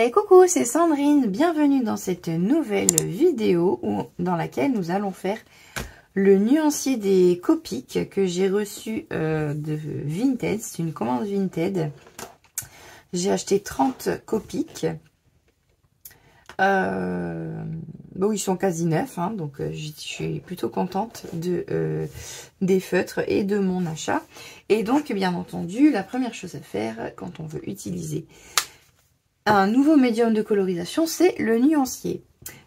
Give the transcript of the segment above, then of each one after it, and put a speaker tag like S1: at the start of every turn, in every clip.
S1: Et coucou, c'est Sandrine, bienvenue dans cette nouvelle vidéo dans laquelle nous allons faire le nuancier des Copics que j'ai reçu de Vinted. C'est une commande Vinted. J'ai acheté 30 Copics. Bon, ils sont quasi neufs, hein, donc je suis plutôt contente des feutres et de mon achat. Et donc, bien entendu, la première chose à faire quand on veut utiliser un nouveau médium de colorisation, c'est le nuancier.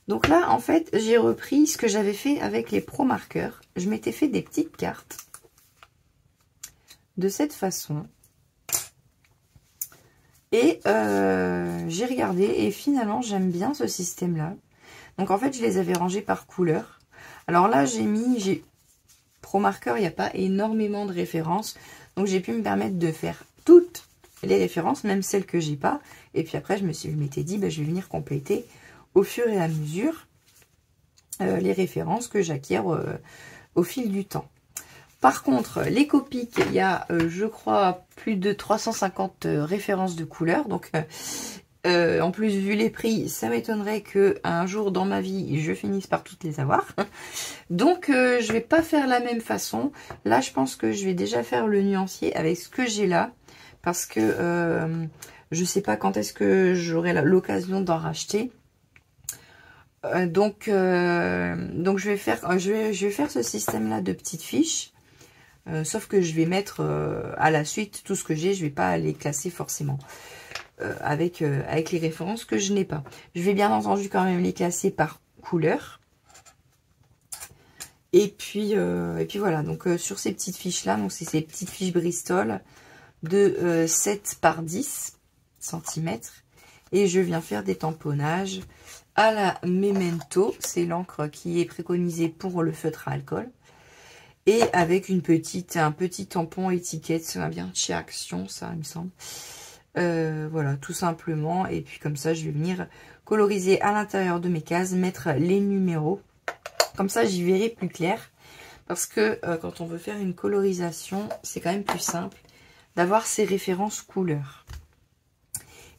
S1: Donc là, en fait, j'ai repris ce que j'avais fait avec les Pro Markers. Je m'étais fait des petites cartes de cette façon. Et j'ai regardé et finalement, j'aime bien ce système-là. Donc en fait, je les avais rangés par couleur. Alors là, j'ai Pro Marker, il n'y a pas énormément de références. Donc j'ai pu me permettre de faire toutes les références, même celles que j'ai pas. Et puis après, je m'étais dit, je vais venir compléter au fur et à mesure les références que j'acquiers au fil du temps. Par contre, les Copics, il y a, je crois, plus de 350 références de couleurs. Donc, en plus, vu les prix, ça m'étonnerait qu'un jour dans ma vie, je finisse par toutes les avoir. Donc, je vais pas faire la même façon. Là, je pense que je vais déjà faire le nuancier avec ce que j'ai là. Parce que je sais pas quand est-ce que j'aurai l'occasion d'en racheter. Donc, je vais faire ce système-là de petites fiches. Sauf que je vais mettre à la suite tout ce que j'ai. Je vais pas les classer forcément avec les références que je n'ai pas. Je vais bien entendu quand même les classer par couleur. Et puis voilà. Donc sur ces petites fiches-là, donc c'est ces petites fiches Bristol de 7 par 10 cm. Et je viens faire des tamponnages à la Memento. C'est l'encre qui est préconisée pour le feutre à alcool. Et avec un petit tampon étiquette, ça vient de chez Action, ça il me semble. Voilà, tout simplement. Et puis comme ça, je vais venir coloriser à l'intérieur de mes cases, mettre les numéros. Comme ça, j'y verrai plus clair. Parce que quand on veut faire une colorisation, c'est quand même plus simple d'avoir ces références couleurs.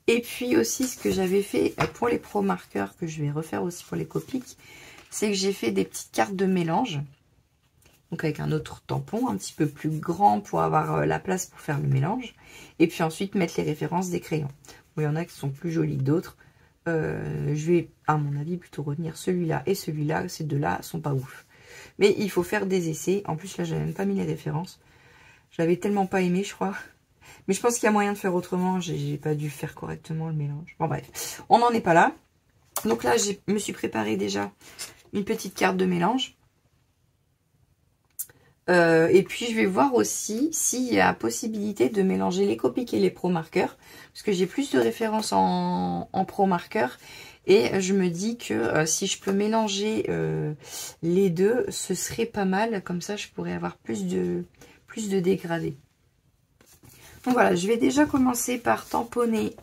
S1: Et puis aussi, ce que j'avais fait pour les Pro Markers, que je vais refaire aussi pour les Copics, c'est que j'ai fait des petites cartes de mélange. Donc avec un autre tampon un petit peu plus grand pour avoir la place pour faire le mélange. Et puis ensuite mettre les références des crayons. Bon, il y en a qui sont plus jolis que d'autres. Je vais, à mon avis, plutôt retenir celui-là et celui-là. Ces deux-là sont pas ouf. Mais il faut faire des essais. En plus, là, j'avais même pas mis les références. J'avais tellement pas aimé, je crois. Mais je pense qu'il y a moyen de faire autrement. J'ai pas dû faire correctement le mélange. Bon, bref. On n'en est pas là. Donc là, je me suis préparé déjà une petite carte de mélange. Et puis je vais voir aussi s'il y a possibilité de mélanger les Copics et les Pro Markers, parce que j'ai plus de références en Pro Markers et je me dis que si je peux mélanger les deux, ce serait pas mal, comme ça je pourrais avoir plus de dégradés. Donc voilà, je vais déjà commencer par tamponner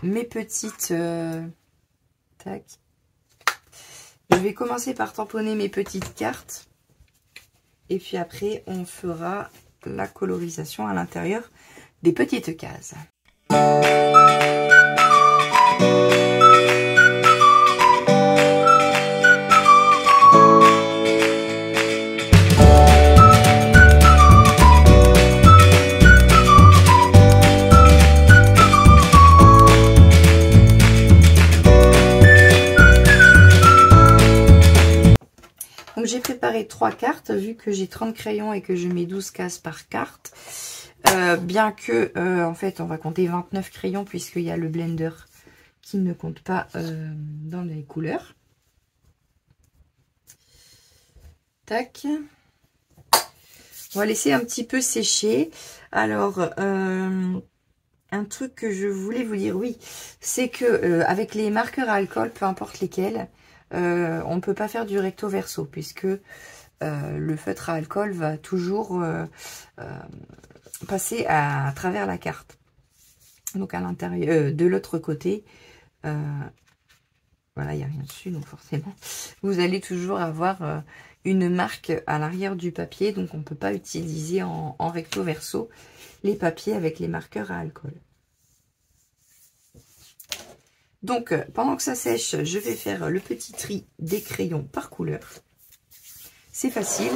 S1: mes petites tac. Je vais commencer par tamponner mes petites cartes. Et puis après, on fera la colorisation à l'intérieur des petites cases. Donc j'ai préparé 3 cartes, vu que j'ai 30 crayons et que je mets 12 cases par carte. Bien que, en fait, on va compter 29 crayons, puisqu'il y a le blender qui ne compte pas dans les couleurs. Tac. On va laisser un petit peu sécher. Alors, un truc que je voulais vous dire, oui, c'est que avec les marqueurs à alcool, peu importe lesquels, on ne peut pas faire du recto verso, puisque le feutre à alcool va toujours passer à travers la carte. Donc à l'intérieur, de l'autre côté, voilà, il n'y a rien dessus, donc forcément, vous allez toujours avoir une marque à l'arrière du papier, donc on ne peut pas utiliser en recto verso les papiers avec les marqueurs à alcool. Donc, pendant que ça sèche, je vais faire le petit tri des crayons par couleur. C'est facile.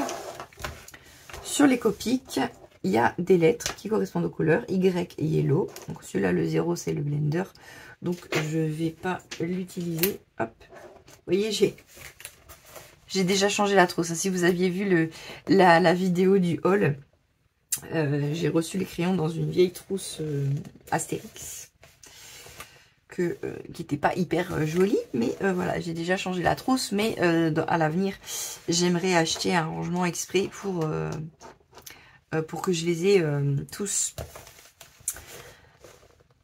S1: Sur les Copics, il y a des lettres qui correspondent aux couleurs. Y et Yellow. Donc, celui-là, le 0, c'est le blender. Donc, je ne vais pas l'utiliser. Hop. Vous voyez, j'ai déjà changé la trousse. Si vous aviez vu la vidéo du haul, j'ai reçu les crayons dans une vieille trousse Astérix. Qui n'était pas hyper jolie, mais voilà, j'ai déjà changé la trousse. Mais à l'avenir, j'aimerais acheter un rangement exprès pour que je les ai tous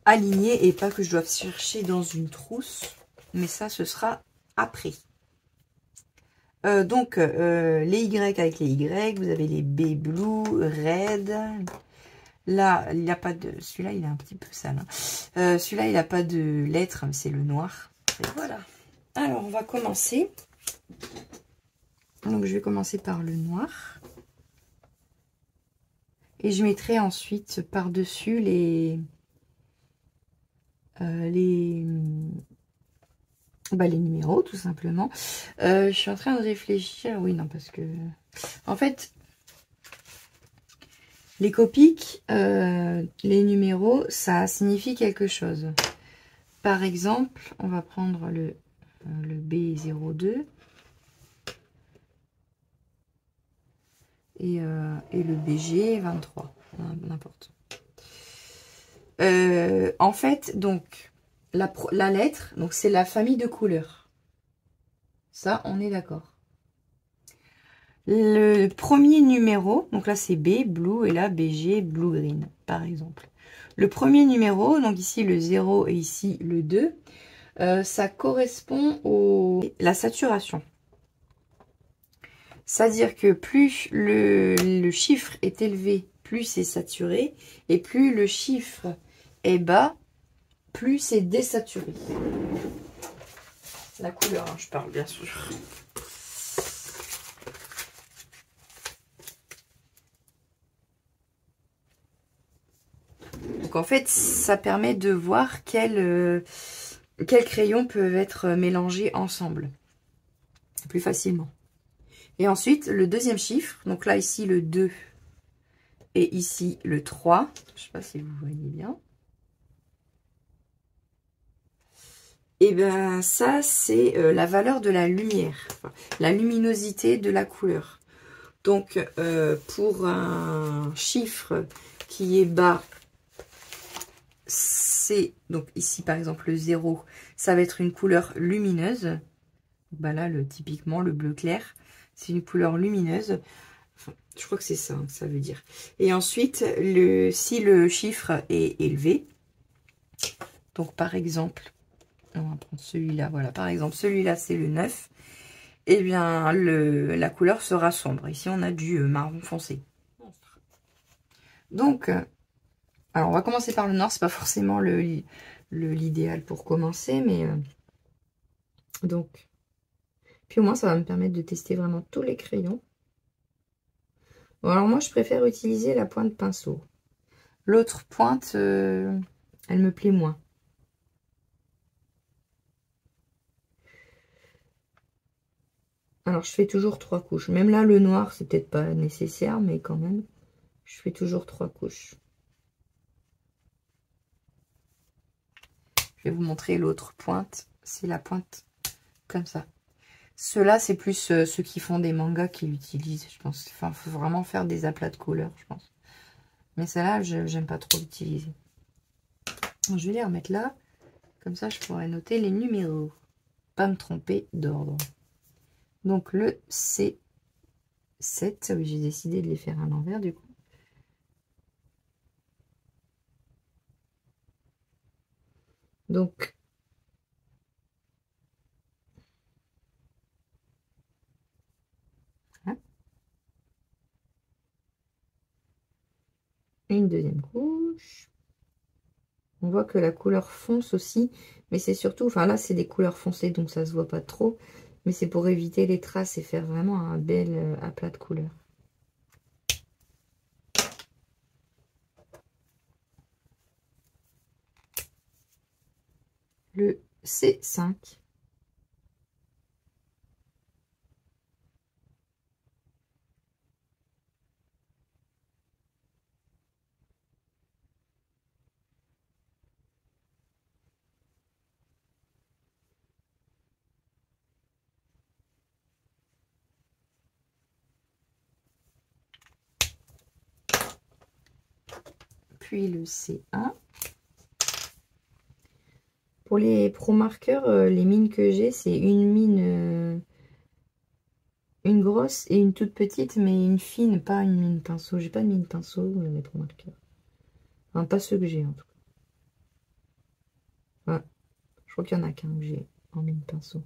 S1: alignés et pas que je doive chercher dans une trousse. Mais ça, ce sera après. Donc, les Y avec les Y, vous avez les B blue, red. Là, il n'y a pas de... Celui-là, il est un petit peu sale. Hein. Celui-là, il n'a pas de lettres, c'est le noir. Et voilà. Alors, on va commencer. Donc, je vais commencer par le noir. Et je mettrai ensuite par-dessus les numéros, tout simplement. Je suis en train de réfléchir. Oui, non, parce que... En fait... Les Copics, les numéros, ça signifie quelque chose. Par exemple, on va prendre le B02 et le BG23, n'importe. En fait, donc, la lettre, donc c'est la famille de couleurs. Ça, on est d'accord. Le premier numéro, donc là c'est B, blue, et là BG, blue green, par exemple. Le premier numéro, donc ici le 0 et ici le 2, ça correspond à la saturation. C'est-à-dire que plus le chiffre est élevé, plus c'est saturé, et plus le chiffre est bas, plus c'est désaturé. La couleur, hein, je parle bien sûr. Donc en fait, ça permet de voir quels crayons peuvent être mélangés ensemble plus facilement. Et ensuite, le deuxième chiffre, donc là ici le 2 et ici le 3, je ne sais pas si vous voyez bien. Et bien ça, c'est la valeur de la lumière, enfin, la luminosité de la couleur. Donc pour un chiffre qui est bas, c'est, donc ici par exemple le 0, ça va être une couleur lumineuse. Bah là, typiquement le bleu clair, c'est une couleur lumineuse. Enfin, je crois que c'est ça que ça veut dire. Et ensuite, si le chiffre est élevé, donc par exemple, on va prendre celui-là, voilà, par exemple celui-là c'est le 9, et bien la couleur sera sombre. Ici on a du marron foncé. Donc, alors on va commencer par le noir, c'est pas forcément l'idéal pour commencer, mais donc, puis au moins ça va me permettre de tester vraiment tous les crayons. Bon, alors moi je préfère utiliser la pointe pinceau. L'autre pointe, elle me plaît moins. Alors je fais toujours 3 couches. Même là le noir c'est peut-être pas nécessaire, mais quand même, je fais toujours 3 couches. Je vais vous montrer l'autre pointe. C'est la pointe comme ça. Ceux-là, c'est plus ceux qui font des mangas qui l'utilisent, je pense. Enfin, il faut vraiment faire des aplats de couleurs, je pense. Mais celle-là, j'aime pas trop l'utiliser. Je vais les remettre là. Comme ça, je pourrais noter les numéros. Pas me tromper d'ordre. Donc, le C7. Oui, j'ai décidé de les faire à l'envers, du coup. Donc, voilà. Une deuxième couche. On voit que la couleur fonce aussi, mais c'est surtout, enfin là c'est des couleurs foncées donc ça se voit pas trop, mais c'est pour éviter les traces et faire vraiment un bel aplat de couleurs. Le C5. Puis le C1. Pour les pro marqueurs, les mines que j'ai, c'est une mine, une grosse et une toute petite, mais une fine, pas une mine pinceau. J'ai pas de mine pinceau, les pro marqueurs. Enfin, pas ceux que j'ai en tout cas. Ouais, je crois qu'il y en a qu'un que j'ai en mine pinceau.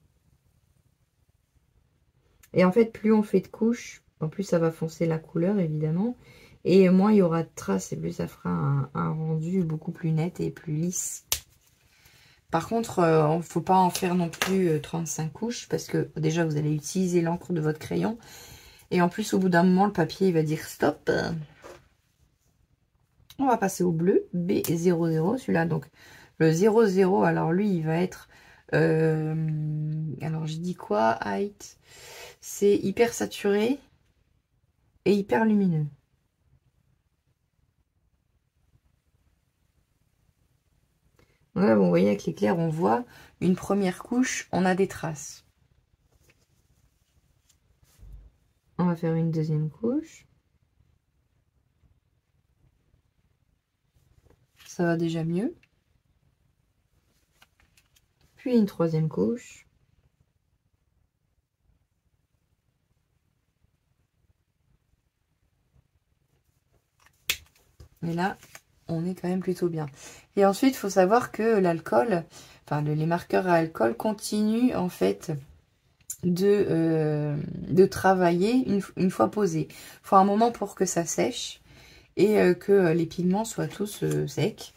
S1: Et en fait, plus on fait de couches, en plus ça va foncer la couleur évidemment. Et moins il y aura de traces et plus ça fera un rendu beaucoup plus net et plus lisse. Par contre, il ne faut pas en faire non plus 35 couches parce que déjà vous allez utiliser l'encre de votre crayon. Et en plus au bout d'un moment le papier il va dire stop. On va passer au bleu B00, celui-là donc le 00. Alors lui il va être, alors j'ai dit quoi, height, c'est hyper saturé et hyper lumineux. Là, vous voyez avec l'éclair, on voit une première couche, on a des traces. On va faire une deuxième couche. Ça va déjà mieux. Puis une troisième couche. Mais là, on est quand même plutôt bien. Et ensuite, il faut savoir que l'alcool, enfin les marqueurs à alcool continuent en fait de travailler une fois posés. Il faut un moment pour que ça sèche et que les pigments soient tous secs.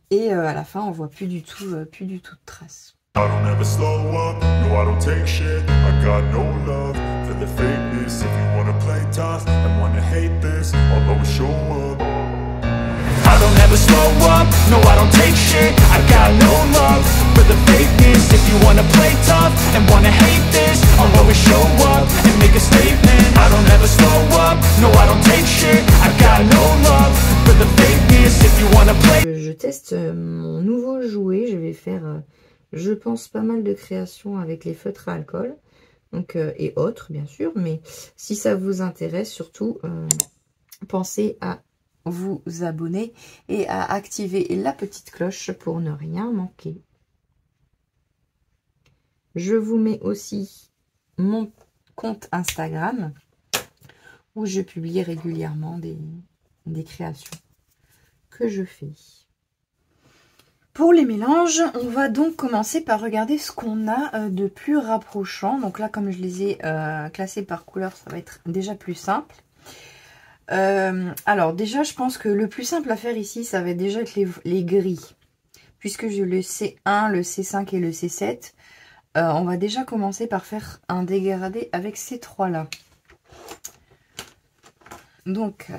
S1: Et à la fin, on voit plus du tout de traces. I don't ever slow up, no I don't take shit. I got no love for the fakeness. If you wanna play tough and wanna hate this, I'll always show up. I don't ever slow up, no I don't take shit. I got no love for the fakeness. If you wanna play tough and wanna hate this, I'll always show up and make a statement. I don't ever slow up, no I don't take shit. I got no love for the fakeness. If you wanna play. Je teste mon nouveau jouet, je vais faire je pense pas mal de créations avec les feutres à alcool, donc, et autres bien sûr, mais si ça vous intéresse, surtout, pensez à vous abonner et à activer la petite cloche pour ne rien manquer. Je vous mets aussi mon compte Instagram où je publie régulièrement des créations que je fais. Pour les mélanges, on va donc commencer par regarder ce qu'on a de plus rapprochant. Donc là, comme je les ai classés par couleur, ça va être déjà plus simple. Alors déjà, je pense que le plus simple à faire ici, ça va être déjà être les gris. Puisque j'ai le C1, le C5 et le C7, on va déjà commencer par faire un dégradé avec ces trois-là. Donc...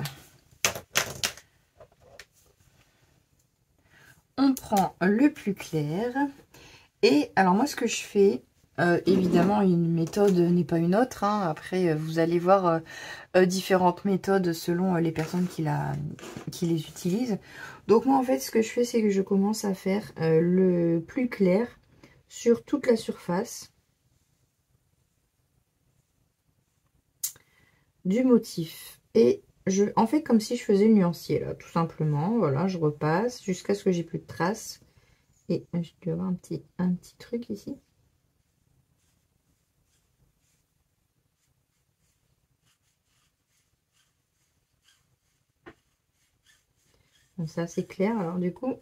S1: on prend le plus clair. Et alors moi ce que je fais, évidemment une méthode n'est pas une autre. Hein. Après vous allez voir différentes méthodes selon les personnes qui les utilisent. Donc moi en fait ce que je fais c'est que je commence à faire le plus clair sur toute la surface du motif. Et en fait comme si je faisais le nuancier là, tout simplement. Voilà, je repasse jusqu'à ce que j'ai plus de traces. Et je dois avoir un petit truc ici. Donc c'est assez clair. Alors du coup,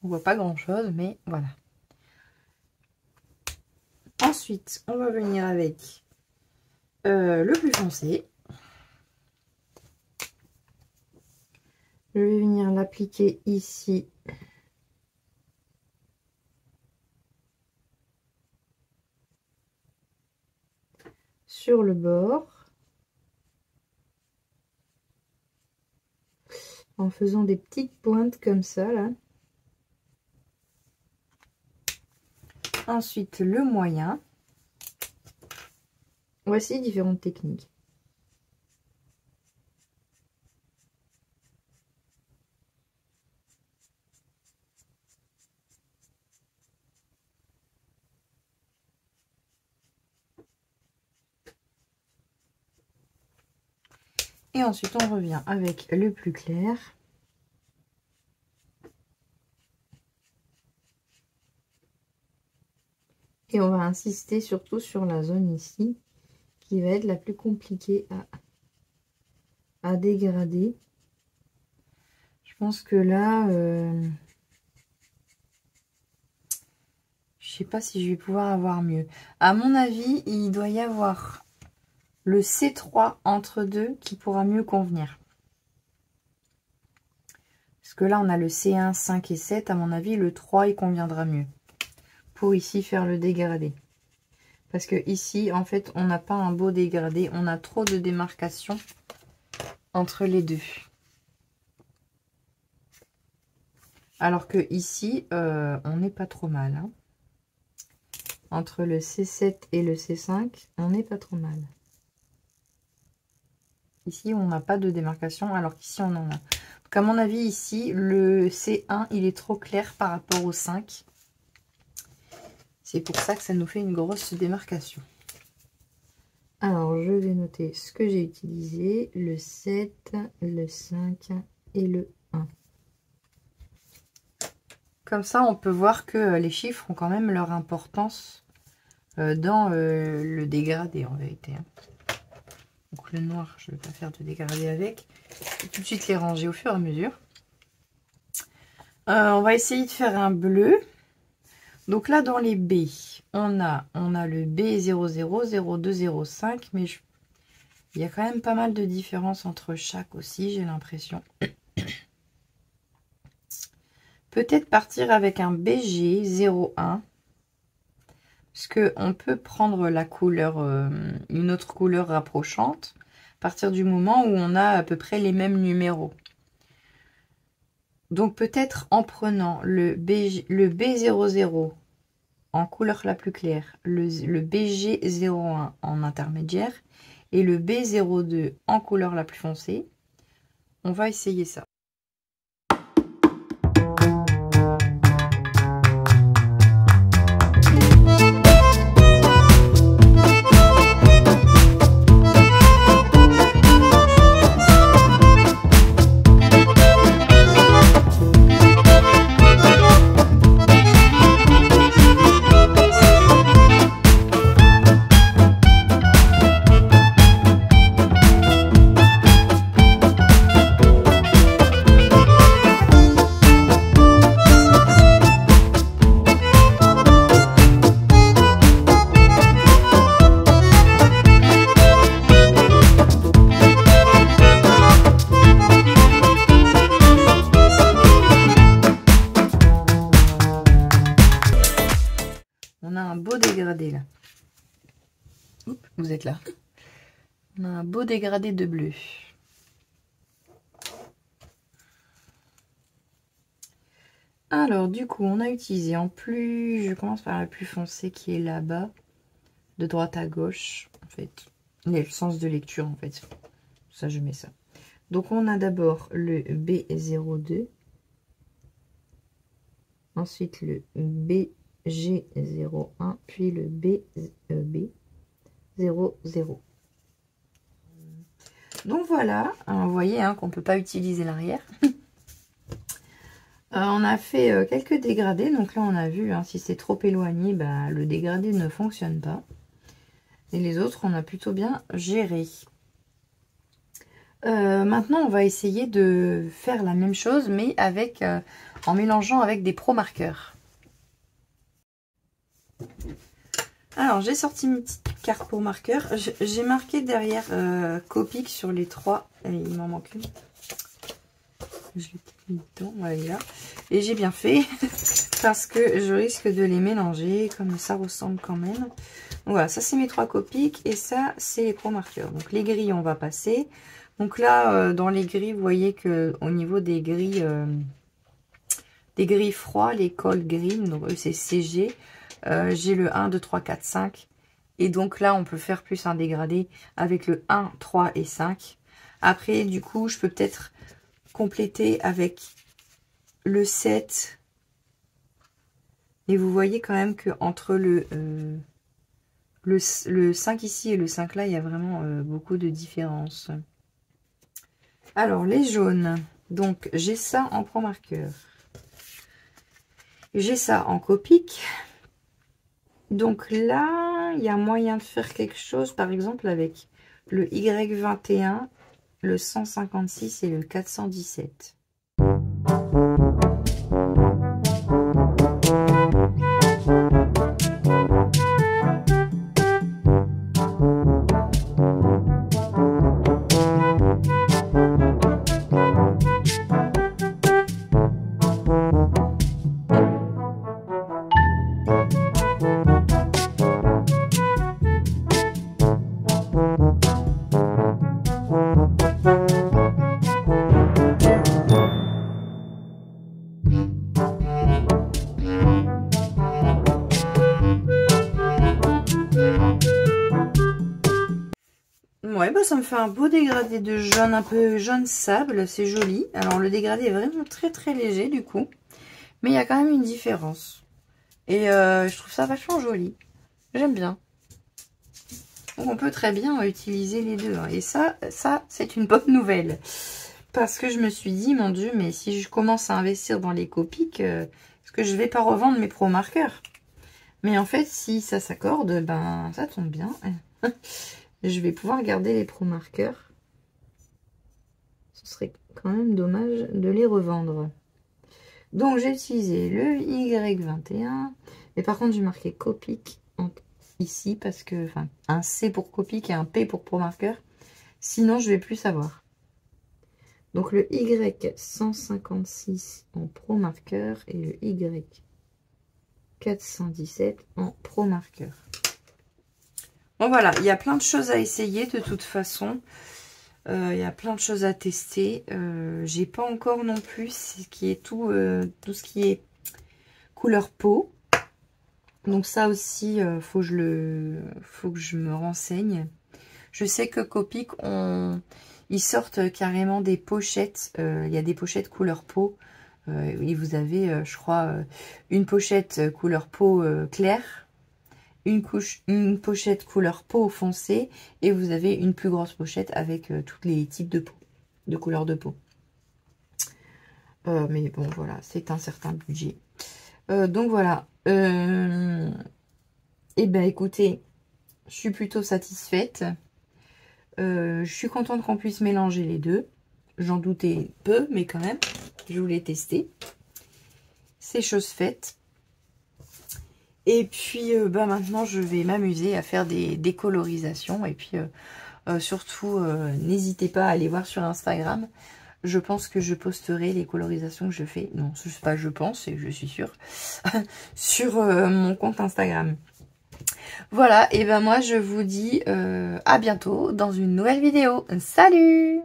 S1: on voit pas grand chose, mais voilà. Ensuite, on va venir avec le plus foncé. Je vais venir l'appliquer ici. Sur le bord. En faisant des petites pointes comme ça, là. Ensuite, le moyen. Voici différentes techniques. Et ensuite, on revient avec le plus clair. Et on va insister surtout sur la zone ici, qui va être la plus compliquée à dégrader. Je pense que là, je sais pas si je vais pouvoir avoir mieux. À mon avis, il doit y avoir le C3 entre deux qui pourra mieux convenir. Parce que là, on a le C1, 5 et 7. À mon avis, le 3, il conviendra mieux. Pour ici, faire le dégradé. Parce que ici, en fait, on n'a pas un beau dégradé. On a trop de démarcation entre les deux. Alors que ici, on n'est pas trop mal. Hein. Entre le C7 et le C5, on n'est pas trop mal. Ici, on n'a pas de démarcation, alors qu'ici, on en a. Donc, à mon avis, ici, le C1, il est trop clair par rapport au 5. C'est pour ça que ça nous fait une grosse démarcation. Alors, je vais noter ce que j'ai utilisé. Le 7, le 5 et le 1. Comme ça, on peut voir que les chiffres ont quand même leur importance dans le dégradé, en vérité. Donc, le noir, je ne vais pas faire de dégradé avec. Je vais tout de suite les ranger au fur et à mesure. On va essayer de faire un bleu. Donc là, dans les B, on a le B00, 02, 05, mais il y a quand même pas mal de différences entre chaque aussi, j'ai l'impression. Peut-être partir avec un BG 01, parce qu'on peut prendre la couleur, une autre couleur rapprochante, à partir du moment où on a à peu près les mêmes numéros. Donc peut-être en prenant le B00 en couleur la plus claire, le BG01 en intermédiaire et le B02 en couleur la plus foncée. On va essayer ça. On a un beau dégradé là. Oups, vous êtes là. On a un beau dégradé de bleu. Alors du coup, on a utilisé en plus, je commence par la plus foncée qui est là-bas, de droite à gauche, en fait. Le sens de lecture, en fait. Ça, je mets ça. Donc on a d'abord le B02. Ensuite le BG01, puis le BB00. Donc voilà, vous voyez hein, qu'on ne peut pas utiliser l'arrière. On a fait quelques dégradés, donc là on a vu, hein, si c'est trop éloigné, bah, le dégradé ne fonctionne pas. Et les autres, on a plutôt bien géré. Maintenant, on va essayer de faire la même chose, mais avec, en mélangeant avec des pro marqueurs. Alors, j'ai sorti une petite carte pour marqueur. J'ai marqué derrière Copic sur les trois. Et il m'en manque une. Je l'ai mis dedans, voilà. Et j'ai bien fait parce que je risque de les mélanger comme ça ressemble quand même. Donc voilà, ça c'est mes trois Copic et ça c'est les pro marqueurs. Donc les grilles on va passer. Donc là dans les gris vous voyez que au niveau des gris froids, les cold green, donc eux c'est CG. j'ai le 1, 2, 3, 4, 5. Et donc là, on peut faire plus un dégradé avec le 1, 3 et 5. Après, du coup, je peux peut-être compléter avec le 7. Et vous voyez quand même que entre le 5 ici et le 5 là, il y a vraiment beaucoup de différence. Alors, les jaunes. Donc, j'ai ça en Pro Marqueur. J'ai ça en Copic. Donc là, il y a moyen de faire quelque chose, par exemple, avec le Y21, le 156 et le 417. Ouais, bah ça me fait un beau dégradé de jaune, un peu jaune sable, c'est joli. Alors le dégradé est vraiment très léger du coup, mais il y a quand même une différence. Et je trouve ça vachement joli, j'aime bien. Donc on peut très bien utiliser les deux, hein. Et ça c'est une bonne nouvelle. Parce que je me suis dit, mon Dieu, mais si je commence à investir dans les Copic, est-ce que je vais pas revendre mes Pro Marqueurs? Mais en fait, si ça s'accorde, ben ça tombe bien. Je vais pouvoir garder les Pro Marqueurs. Ce serait quand même dommage de les revendre. Donc j'ai utilisé le Y21. Mais par contre, j'ai marqué Copic ici parce que, enfin, un C pour Copic et un P pour Pro Marqueur. Sinon, je vais plus savoir. Donc le Y156 en Pro Marqueur et le Y417 en Pro Marqueur. Bon voilà, il y a plein de choses à essayer de toute façon. Il y a plein de choses à tester. J'ai pas encore non plus ce qui est tout ce qui est couleur peau. Donc ça aussi, faut que je me renseigne. Je sais que Copic, ils sortent carrément des pochettes. Il y a des pochettes couleur peau. Et vous avez, je crois, une pochette couleur peau claire. Une pochette couleur peau foncée. Et vous avez une plus grosse pochette avec tous les types de peau. De couleurs de peau. Mais bon, voilà, c'est un certain budget. Donc voilà. Et ben écoutez, je suis plutôt satisfaite. Je suis contente qu'on puisse mélanger les deux. J'en doutais peu, mais quand même, je voulais tester. C'est chose faite. Et puis, bah maintenant, je vais m'amuser à faire des décolorisations. Et puis, surtout, n'hésitez pas à aller voir sur Instagram. Je pense que je posterai les colorisations que je fais. Non, ce n'est pas je pense, et je suis sûre. Sur mon compte Instagram. Voilà, et ben moi, je vous dis à bientôt dans une nouvelle vidéo. Salut!